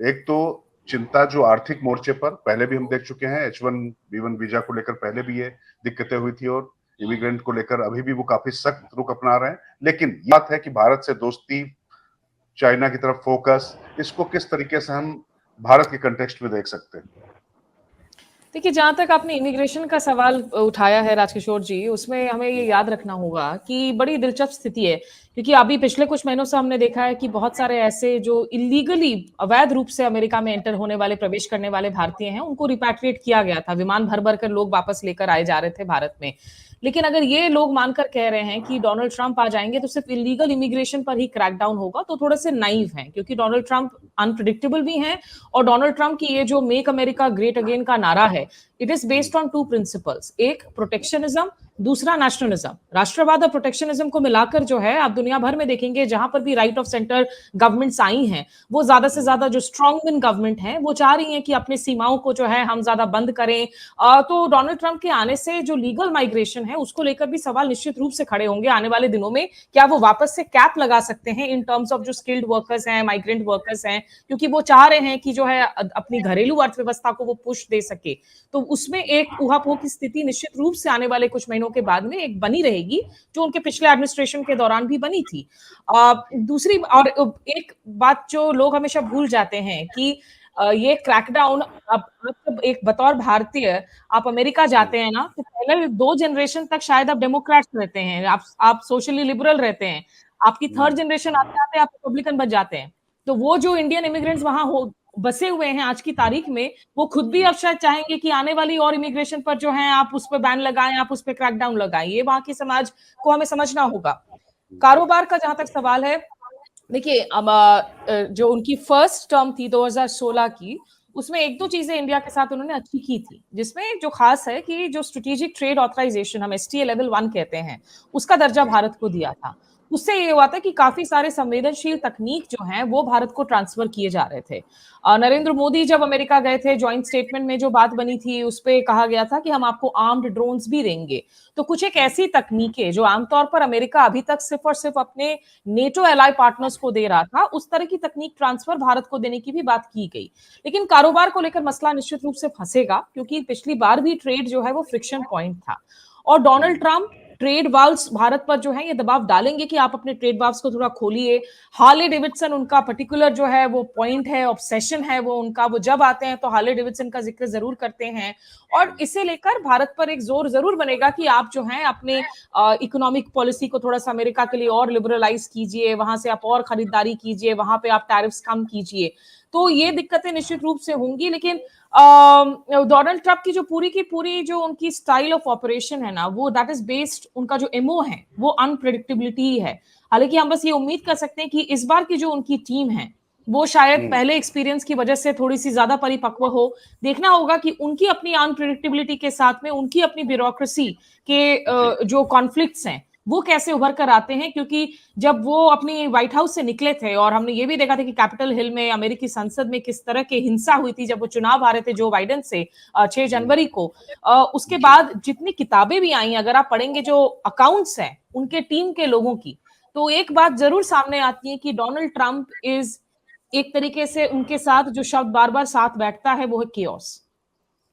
एक तो चिंता जो आर्थिक मोर्चे पर पहले भी हम देख चुके हैं, H1B1 वीजा को लेकर पहले भी ये दिक्कतें हुई थी और इमिग्रेंट को लेकर अभी भी वो काफी सख्त रुख अपना रहे हैं। लेकिन ये बात है कि भारत से दोस्ती, चाइना की तरफ फोकस, इसको किस तरीके से हम भारत के कंटेक्स्ट में देख सकते हैं? देखिए, जहाँ तक आपने इमिग्रेशन का सवाल उठाया है राजकिशोर जी, उसमें हमें ये याद रखना होगा कि बड़ी दिलचस्प स्थिति है, क्योंकि अभी पिछले कुछ महीनों से हमने देखा है कि बहुत सारे ऐसे जो इलीगली अवैध रूप से अमेरिका में एंटर होने वाले, प्रवेश करने वाले भारतीय हैं, उनको रिपैट्रिएट किया गया था। विमान भर-भर कर लोग वापस लेकर आए जा रहे थे भारत में। लेकिन अगर ये लोग मानकर कह रहे हैं कि डोनाल्ड ट्रंप आ जाएंगे तो सिर्फ इलीगल इमिग्रेशन पर ही क्रैकडाउन होगा, तो थोड़े से नाइव हैं, क्योंकि डोनाल्ड ट्रंप अनप्रिडिक्टेबल भी हैं और डोनाल्ड ट्रंप की ये जो मेक अमेरिका ग्रेट अगेन का नारा है, it is based on to principles. एक प्रोटेक्शनिज्म, दूसरा नेशनलिज्म। राष्ट्रवाद और प्रोटेक्शनिज्म को मिलाकर जो है, आप दुनिया भर में देखेंगे जहां पर भी राइट ऑफ सेंटर गवर्नमेंट्स आई हैं, वो ज्यादा से ज्यादा जो स्ट्रॉन्ग गवर्नमेंट है वो चाह रही है कि अपनी सीमाओं को जो है हम ज्यादा बंद करें। तो डोनाल्ड ट्रंप के आने से जो लीगल माइग्रेशन है उसको लेकर भी सवाल निश्चित रूप से खड़े होंगे आने वाले दिनों में। क्या वो वापस से कैप लगा सकते हैं इन टर्म्स ऑफ जो स्किल्ड वर्कर्स हैं, माइग्रेंट वर्कर्स हैं, क्योंकि वो चाह रहे हैं कि जो है अपनी घरेलू अर्थव्यवस्था को वो पुश दे सके। तो उसमें एक ऊहापोह की स्थिति निश्चित रूप से आने वाले कुछ महीनों के बाद में एक बनी रहेगी, जो उनके पिछले एडमिनिस्ट्रेशन के दौरान भी बनी थी। दूसरी और एक बात जो लोग हमेशा भूल जाते हैं कि ये क्रैकडाउन, अब एक बतौर भारतीय आप अमेरिका जाते हैं ना, तो पहले 2 जनरेशन तक शायद आप डेमोक्रेट्स रहते हैं, आप सोशली लिबरल रहते हैं, आपकी थर्ड जनरेशन आते आते आप रिपब्लिकन बन जाते हैं। तो वो जो इंडियन इमिग्रेंट्स वहां हो बसे हुए हैं आज की तारीख में, वो खुद भी अब शायद चाहेंगे कि आने वाली और इमिग्रेशन पर जो है आप उस पर बैन लगाएं, आप उस पर क्रैकडाउन लगाएं। ये वहां की समाज को हमें समझना होगा। कारोबार का जहां तक सवाल है, देखिए अब जो उनकी फर्स्ट टर्म थी 2016 की, उसमें एक दो चीजें इंडिया के साथ उन्होंने अच्छी की थी, जिसमें जो खास है कि जो स्ट्रेटेजिक ट्रेड ऑथराइजेशन हम एसटीए लेवल 1 कहते हैं, उसका दर्जा भारत को दिया था। उससे ये हुआ था कि काफी सारे संवेदनशील तकनीक जो हैं वो भारत को ट्रांसफर किए जा रहे थे। नरेंद्र मोदी जब अमेरिका गए थे, ज्वाइंट स्टेटमेंट में जो बात बनी थी उस पर कहा गया था कि हम आपको आर्म्ड ड्रोन्स भी देंगे। तो कुछ एक ऐसी तकनीकें जो आमतौर पर अमेरिका अभी तक सिर्फ और सिर्फ अपने नेटो एलाई पार्टनर्स को दे रहा था, उस तरह की तकनीक ट्रांसफर भारत को देने की भी बात की गई। लेकिन कारोबार को लेकर मसला निश्चित रूप से फंसेगा, क्योंकि पिछली बार भी ट्रेड जो है वो फ्रिक्शन पॉइंट था और Donald Trump trade wars Bharat पर जो है ये दबाव डालेंगे कि आप अपने ट्रेड वाल्स को थोड़ा खोलिए। हार्ले डेविडसन उनका पर्टिकुलर जो है वो पॉइंट है, ऑब्सेशन है वो उनका, वो जब आते हैं तो हार्ले डेविडसन का जिक्र जरूर करते हैं और इसे लेकर भारत पर एक जोर जरूर बनेगा कि आप जो है अपने इकोनॉमिक पॉलिसी को थोड़ा सा अमेरिका के लिए और लिबरलाइज कीजिए, वहां से आप और खरीदारी कीजिए, वहां पे आप टैरिफ्स कम कीजिए। तो ये दिक्कतें निश्चित रूप से होंगी। लेकिन डोनाल्ड ट्रंप की पूरी जो उनकी स्टाइल ऑफ ऑपरेशन है ना, वो दैट इज बेस्ड, उनका जो एमओ है वो अनप्रेडिक्टेबिलिटी ही है। हालांकि हम बस ये उम्मीद कर सकते हैं कि इस बार की जो उनकी टीम है वो शायद पहले एक्सपीरियंस की वजह से थोड़ी सी ज्यादा परिपक्व हो। देखना होगा कि उनकी अपनी अनप्रेडिक्टेबिलिटी के साथ में उनकी अपनी ब्यूरोक्रेसी के जो कॉन्फ्लिक्ट्स हैं वो कैसे उभर कर आते हैं, क्योंकि जब वो अपनी व्हाइट हाउस से निकले थे और हमने ये भी देखा था कि कैपिटल हिल में अमेरिकी संसद में किस तरह की हिंसा हुई थी जब वो चुनाव हारे थे जो बाइडेन से 6 जनवरी को, उसके बाद जितनी किताबें भी आई, अगर आप पढ़ेंगे जो अकाउंट्स हैं उनके टीम के लोगों की, तो एक बात जरूर सामने आती है कि डोनाल्ड ट्रंप इज एक तरीके से, उनके साथ जो शब्द बार बार साथ बैठता है वो है केओस।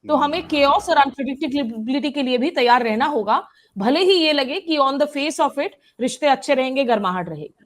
तो हमें केओस और अनप्रेडिक्टेबिलिटी के लिए भी तैयार रहना होगा, भले ही ये लगे कि on the face of it रिश्ते अच्छे रहेंगे, गर्माहट रहेगी।